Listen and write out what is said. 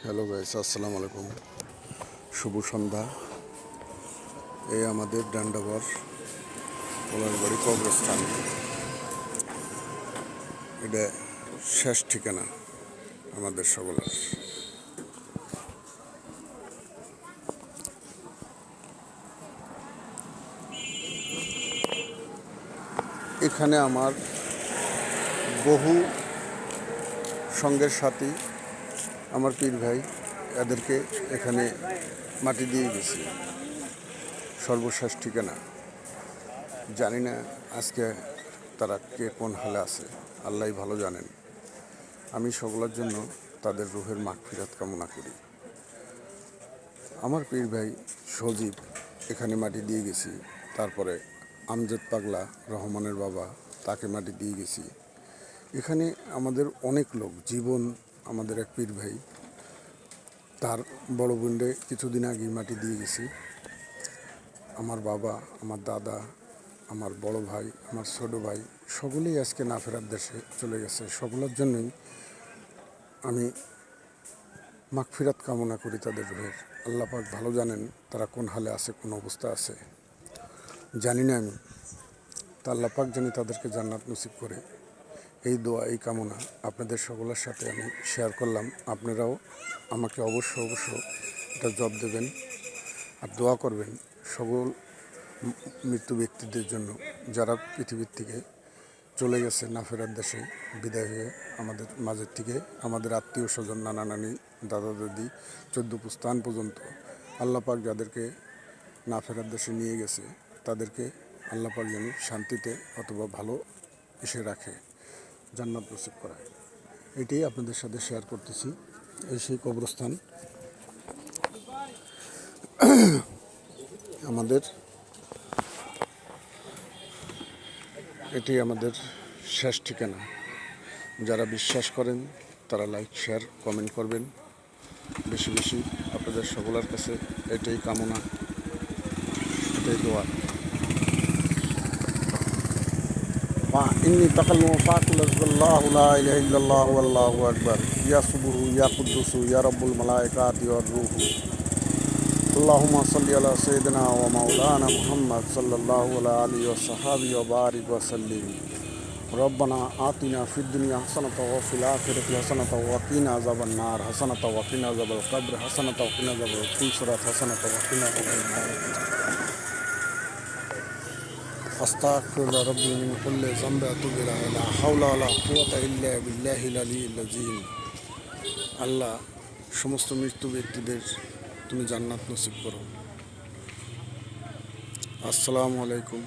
Hello guys, আসসালামু আলাইকুম। শুভ সন্ধ্যা। এই আমাদের ডান্ডাবার পলাশবাড়ি কবরস্থান। এটা শেষ ঠিকানা আমাদের সকলের। এখানে আমার বহু সঙ্গের সাথী, আমার পীর ভাই, এদেরকে এখানে মাটি দিয়ে গেছি। সর্বশেষ ঠিকানা। জানি না আজকে তারা কে কোন হালে আছে, আল্লাহই ভালো জানেন। আমি সকলের জন্য তাদের রুহের মাগফিরাত কামনা করি। আমার পীর ভাই সজীব এখানে মাটি দিয়ে গেছি। তারপরে আমজাদ পাগলা, রহমানের বাবা, তাকে মাটি দিয়ে গেছি। এখানে আমাদের অনেক লোক, জীবন আমাদের এক পীর ভাই, তার বড় বোনরে কিছুদিন আগেই মাটি দিয়ে গেছি। আমার বাবা, আমার দাদা, আমার বড় ভাই, আমার ছোট ভাই, সকলেই আজকে না ফেরার দেশে চলে গেছে। সকলের জন্যই আমি মাগফিরাত কামনা করি তাদের রুহের। আল্লাহ পাক ভালো জানেন তারা কোন হালে আছে, কোন অবস্থা আছে, জানি না আমি। তা আল্লাহ পাক জানি তাদেরকে জান্নাত নসিব করে। এই দোয়া, এই কামনা আপনাদের সকলের সাথে আমি শেয়ার করলাম। আপনারাও আমাকে অবশ্য এটা জব দেবেন আর দোয়া করবেন সকল মৃত্যু ব্যক্তিদের জন্য, যারা পৃথিবীর থেকে চলে গেছে না ফেরার দেশে বিদায় হয়ে আমাদের মাঝের থেকে। আমাদের আত্মীয় স্বজন, নানা নানি, দাদা দাদি, 14 পুস্তান পর্যন্ত আল্লাহ পাক যাদেরকে না ফেরার দেশে নিয়ে গেছে তাদেরকে আল্লাহ পাক যেন শান্তিতে অথবা ভালো এসে রাখে, জান্নাত নসিব করায়। এটাই আপনাদের সাথে শেয়ার করতেছি। এই সেই কবরস্থান আমাদের, এটি আমাদের শেষ ঠিকানা। যারা বিশ্বাস করেন তারা লাইক, শেয়ার, কমেন্ট করবেন বেশি বেশি। আপনাদের সকলের কাছে এটাই কামনা, এটাই দোয়া। ইন্নী তাকাল্লামু ফাকুল আল্লাহু লা ইলাহা ইল্লাল্লাহু আল্লাহু আকবার ইয়া সুবহু ইয়া কুদ্দুসু ইয়া রাব্বুল মালায়েকাতি ওয়ার রূহু। আল্লাহুম্মা সাল্লি আলা সাইয়্যিদিনা ওয়া মাওলানা মুহাম্মদ সাল্লাল্লাহু আলা আলিহি ওয়া সাহবিহি ওয়া বারিক ওয়া সাল্লিম। রব্বানা আতিনা ফিদ দুনিয়া হাসানাতাও ওয়া ফিল আখিরাতি হাসানাতাও ওয়া কিনা আযাবান নার হাসানাতাও ওয়া কিনা আযাবাল কবর হাসানাতাও ওয়া কিনা আযাবাল ফুলসিরাত হাসানাতাও ওয়া কিনা আযাবান নার। আস্তাগফিরুল্লাহ রাব্বি মিন কুল্লি যামবি ওয়া আতুবু ইলাইহি লা হাওলা ওয়া লা কুওয়াতা ইল্লা বিল্লাহিল আলিয়্যিল আযীম। আল্লাহ, সমস্ত মৃত্যু ব্যক্তিদের তুমি জান্নাত নসিব করো। আসসালামু আলাইকুম।